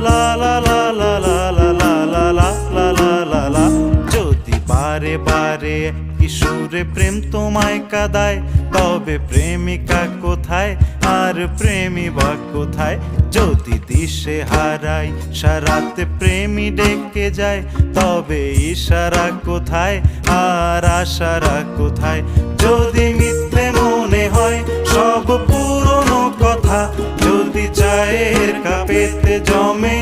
লা লা লা লা লা লা লা লা লা লা লা লা লা। যদি বারে বারে কিশোরে প্রেম তোমায় কাঁদায়, তবে প্রেমিকা কোথায় আর প্রেমী বা কোথায়? যদি দিশে হারাই সারাতে প্রেমী ডেকে যায়, তবে ইশারা কোথায় আর আশারা কোথায়? যদি মিথ্যে মনে হয় সব পুরনো কথা, যদি চায়ের কাপেতে জমে